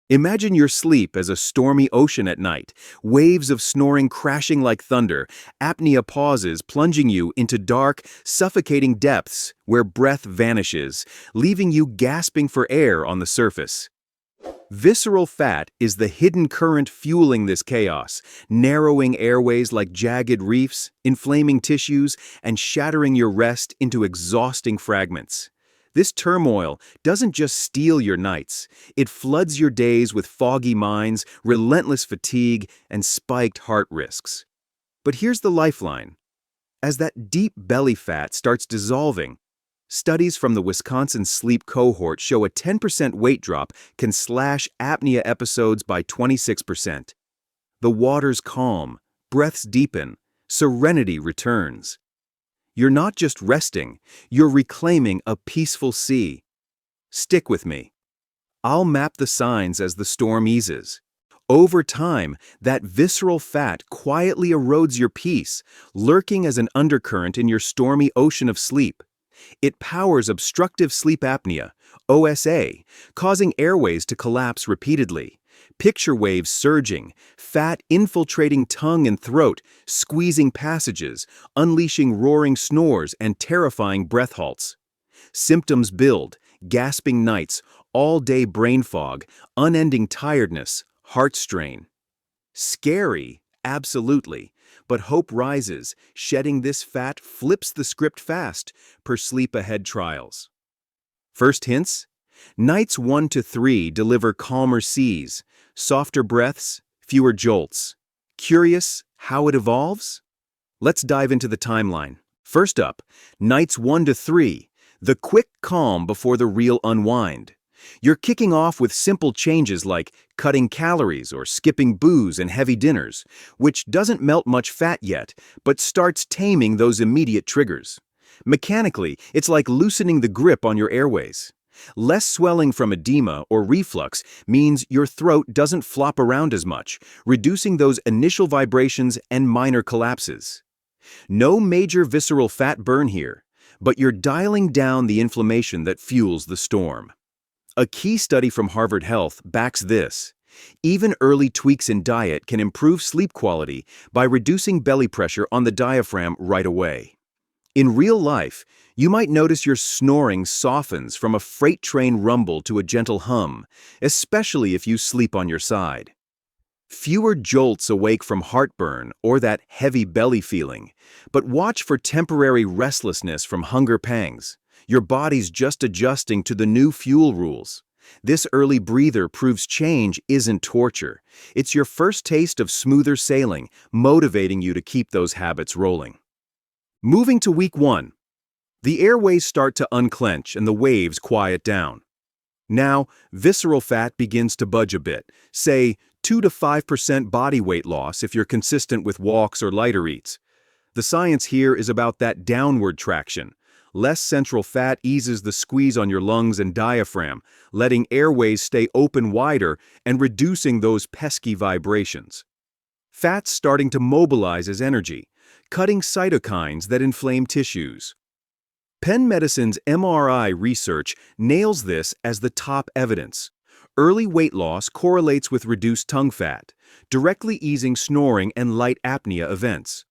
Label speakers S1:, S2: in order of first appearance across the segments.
S1: Imagine your sleep as a stormy ocean at night, waves of snoring crashing like thunder, apnea pauses plunging you into dark, suffocating depths where breath vanishes, leaving you gasping for air on the surface. Visceral fat is the hidden current fueling this chaos, narrowing airways like jagged reefs, inflaming tissues, and shattering your rest into exhausting fragments. This turmoil doesn't just steal your nights, it floods your days with foggy minds, relentless fatigue, and spiked heart risks. But here's the lifeline. As that deep belly fat starts dissolving, studies from the Wisconsin Sleep Cohort show a 10% weight drop can slash apnea episodes by 26%. The water's calm, breaths deepen, serenity returns. You're not just resting, you're reclaiming a peaceful sea. Stick with me. I'll map the signs as the storm eases. Over time, that visceral fat quietly erodes your peace, lurking as an undercurrent in your stormy ocean of sleep. It powers obstructive sleep apnea, OSA, causing airways to collapse repeatedly. Picture waves surging, fat infiltrating tongue and throat, squeezing passages, unleashing roaring snores and terrifying breath halts. Symptoms build, gasping nights, all-day brain fog, unending tiredness, heart strain. Scary, absolutely, but hope rises. Shedding this fat flips the script fast, per Sleep Ahead trials. First hints? Nights 1 to 3 deliver calmer seas, softer breaths, fewer jolts. Curious how it evolves? Let's dive into the timeline. First up, nights 1 to 3, the quick calm before the real unwind. You're kicking off with simple changes like cutting calories or skipping booze and heavy dinners, which doesn't melt much fat yet, but starts taming those immediate triggers. Mechanically, it's like loosening the grip on your airways. Less swelling from edema or reflux means your throat doesn't flop around as much, reducing those initial vibrations and minor collapses. No major visceral fat burn here, but you're dialing down the inflammation that fuels the storm. A key study from Harvard Health backs this. Even early tweaks in diet can improve sleep quality by reducing belly pressure on the diaphragm right away. In real life, you might notice your snoring softens from a freight train rumble to a gentle hum, especially if you sleep on your side. Fewer jolts awake from heartburn or that heavy belly feeling, but watch for temporary restlessness from hunger pangs. Your body's just adjusting to the new fuel rules. This early breather proves change isn't torture. It's your first taste of smoother sailing, motivating you to keep those habits rolling. Moving to week 1. The airways start to unclench and the waves quiet down. Now, visceral fat begins to budge a bit, say 2 to 5% body weight loss if you're consistent with walks or lighter eats. The science here is about that downward traction. Less central fat eases the squeeze on your lungs and diaphragm, letting airways stay open wider and reducing those pesky vibrations. Fat's starting to mobilize as energy, cutting cytokines that inflame tissues. Penn Medicine's MRI research nails this as the top evidence. Early weight loss correlates with reduced tongue fat, directly easing snoring and light apnea events.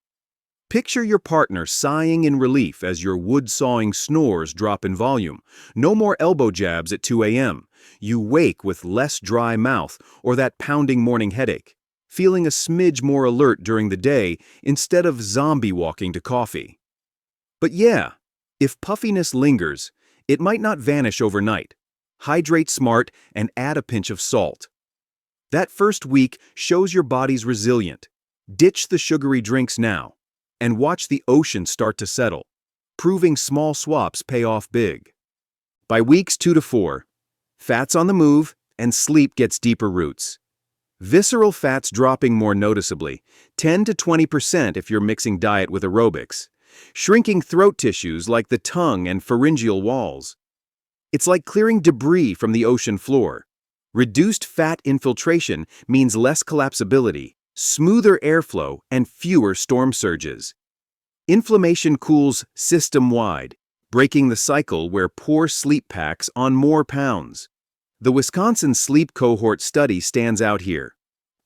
S1: Picture your partner sighing in relief as your wood-sawing snores drop in volume. No more elbow jabs at 2 a.m. You wake with less dry mouth or that pounding morning headache, feeling a smidge more alert during the day instead of zombie walking to coffee. But yeah, if puffiness lingers, it might not vanish overnight. Hydrate smart and add a pinch of salt. That first week shows your body's resilient. Ditch the sugary drinks now and watch the ocean start to settle, proving small swaps pay off big. By weeks 2 to 4, fat's on the move and sleep gets deeper roots. Visceral fat's dropping more noticeably, 10 to 20% if you're mixing diet with aerobics, shrinking throat tissues like the tongue and pharyngeal walls. It's like clearing debris from the ocean floor. Reduced fat infiltration means less collapsibility, smoother airflow, and fewer storm surges. Inflammation cools system-wide, breaking the cycle where poor sleep packs on more pounds. The Wisconsin Sleep Cohort study stands out here.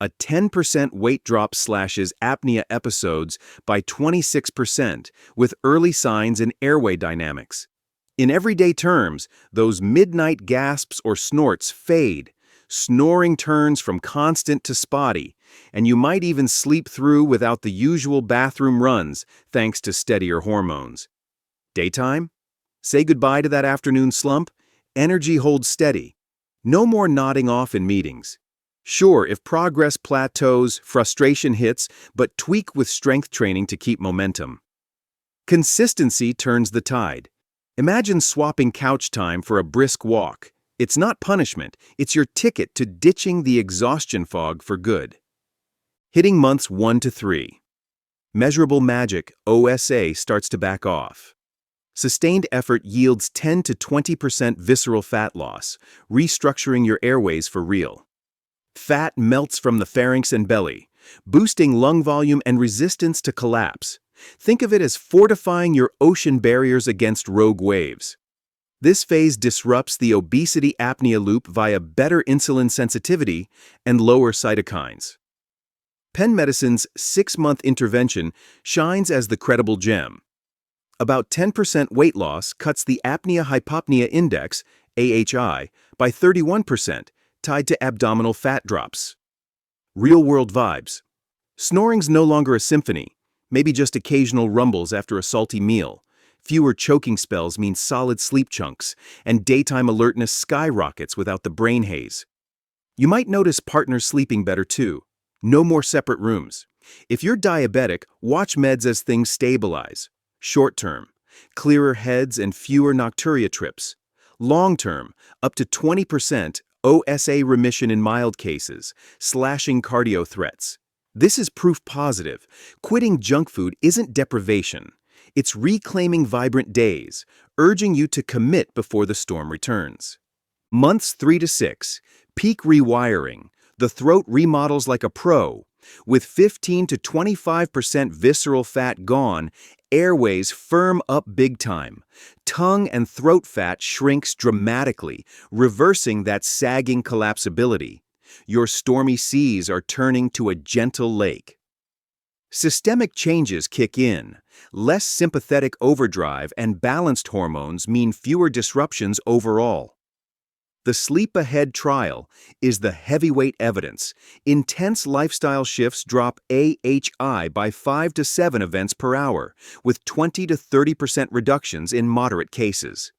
S1: A 10% weight drop slashes apnea episodes by 26%, with early signs in airway dynamics. In everyday terms, those midnight gasps or snorts fade. Snoring turns from constant to spotty, and you might even sleep through without the usual bathroom runs thanks to steadier hormones. Daytime? Say goodbye to that afternoon slump. Energy holds steady. No more nodding off in meetings. Sure, if progress plateaus, frustration hits, but tweak with strength training to keep momentum. Consistency turns the tide. Imagine swapping couch time for a brisk walk. It's not punishment, it's your ticket to ditching the exhaustion fog for good. Hitting months 1 to 3. Measurable magic, OSA, starts to back off. Sustained effort yields 10 to 20% visceral fat loss, restructuring your airways for real. Fat melts from the pharynx and belly, boosting lung volume and resistance to collapse. Think of it as fortifying your ocean barriers against rogue waves. This phase disrupts the obesity apnea loop via better insulin sensitivity and lower cytokines. Penn Medicine's 6-month intervention shines as the credible gem. About 10% weight loss cuts the apnea-hypopnea index, AHI, by 31%, tied to abdominal fat drops. Real-world vibes. Snoring's no longer a symphony, maybe just occasional rumbles after a salty meal. Fewer choking spells mean solid sleep chunks, and daytime alertness skyrockets without the brain haze. You might notice partners sleeping better too. No more separate rooms. If you're diabetic, watch meds as things stabilize. Short term, clearer heads and fewer nocturia trips. Long term, up to 20% OSA remission in mild cases, slashing cardio threats. This is proof positive. Quitting junk food isn't deprivation. It's reclaiming vibrant days, urging you to commit before the storm returns. Months 3 to 6, peak rewiring. The throat remodels like a pro. With 15 to 25% visceral fat gone, airways firm up big time. Tongue and throat fat shrinks dramatically, reversing that sagging collapsibility. Your stormy seas are turning to a gentle lake. Systemic changes kick in. Less sympathetic overdrive and balanced hormones mean fewer disruptions overall. The Sleep Ahead trial is the heavyweight evidence. Intense lifestyle shifts drop AHI by 5 to 7 events per hour, with 20 to 30% reductions in moderate cases.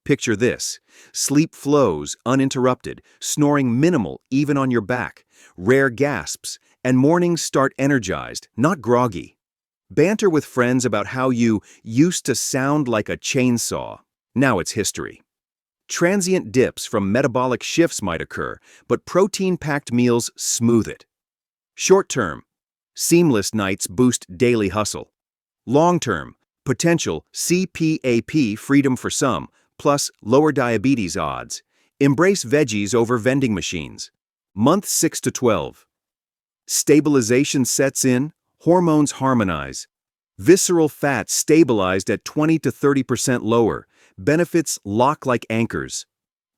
S1: Picture this: sleep flows uninterrupted, snoring minimal even on your back, rare gasps, and mornings start energized, not groggy. Banter with friends about how you used to sound like a chainsaw. Now it's history. Transient dips from metabolic shifts might occur, but protein-packed meals smooth it. Short-term, seamless nights boost daily hustle. Long-term, potential CPAP freedom for some, plus lower diabetes odds. Embrace veggies over vending machines. Month 6 to 12. Stabilization sets in, hormones harmonize. Visceral fat stabilized at 20 to 30% lower. Benefits lock like anchors.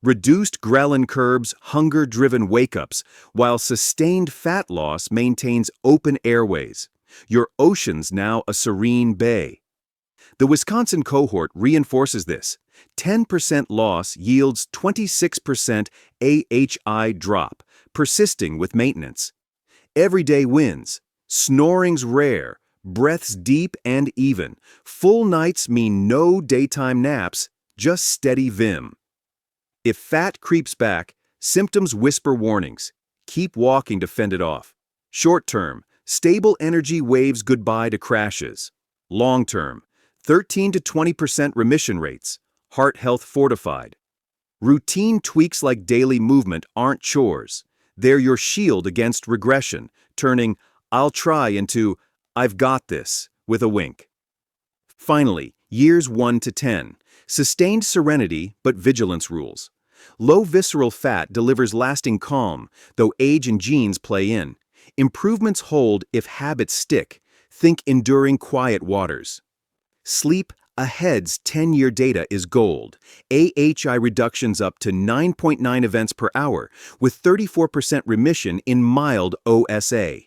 S1: Reduced ghrelin curbs hunger-driven wake-ups, while sustained fat loss maintains open airways. Your ocean's now a serene bay. The Wisconsin cohort reinforces this. 10% loss yields 26% AHI drop, persisting with maintenance. Everyday wins. Snoring's rare. Breaths deep and even. Full nights mean no daytime naps, just steady vim. If fat creeps back, symptoms whisper warnings. Keep walking to fend it off. Short term, stable energy waves goodbye to crashes. Long term, 13 to 20% remission rates. Heart health fortified. Routine tweaks like daily movement aren't chores. They're your shield against regression, turning "I'll try" into "I've got this," with a wink. Finally, years 1 to 10. Sustained serenity, but vigilance rules. Low visceral fat delivers lasting calm, though age and genes play in. Improvements hold if habits stick. Think enduring quiet waters. Sleep Ahead's 10-year data is gold. AHI reductions up to 9.9 events per hour, with 34% remission in mild OSA.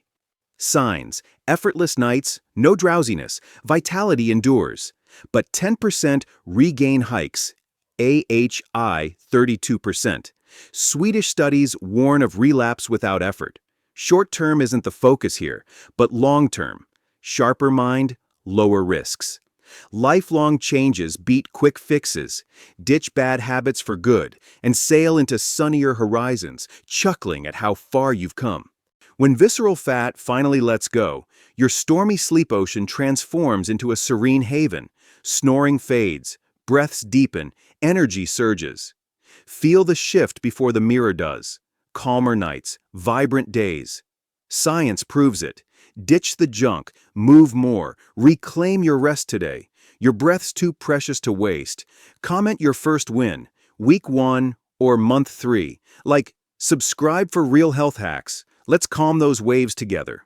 S1: Signs: effortless nights, no drowsiness, vitality endures. But 10% regain hikes, AHI 32%. Swedish studies warn of relapse without effort. Short-term isn't the focus here, but long-term. Sharper mind, lower risks. Lifelong changes beat quick fixes. Ditch bad habits for good and sail into sunnier horizons, chuckling at how far you've come. When visceral fat finally lets go, your stormy sleep ocean transforms into a serene haven. Snoring fades, breaths deepen, energy surges. Feel the shift before the mirror does. Calmer nights, vibrant days. Science proves it. Ditch the junk, move more, reclaim your rest today. Your breath's too precious to waste. Comment your first win, week 1 or month 3. Like, subscribe for real health hacks. Let's calm those waves together.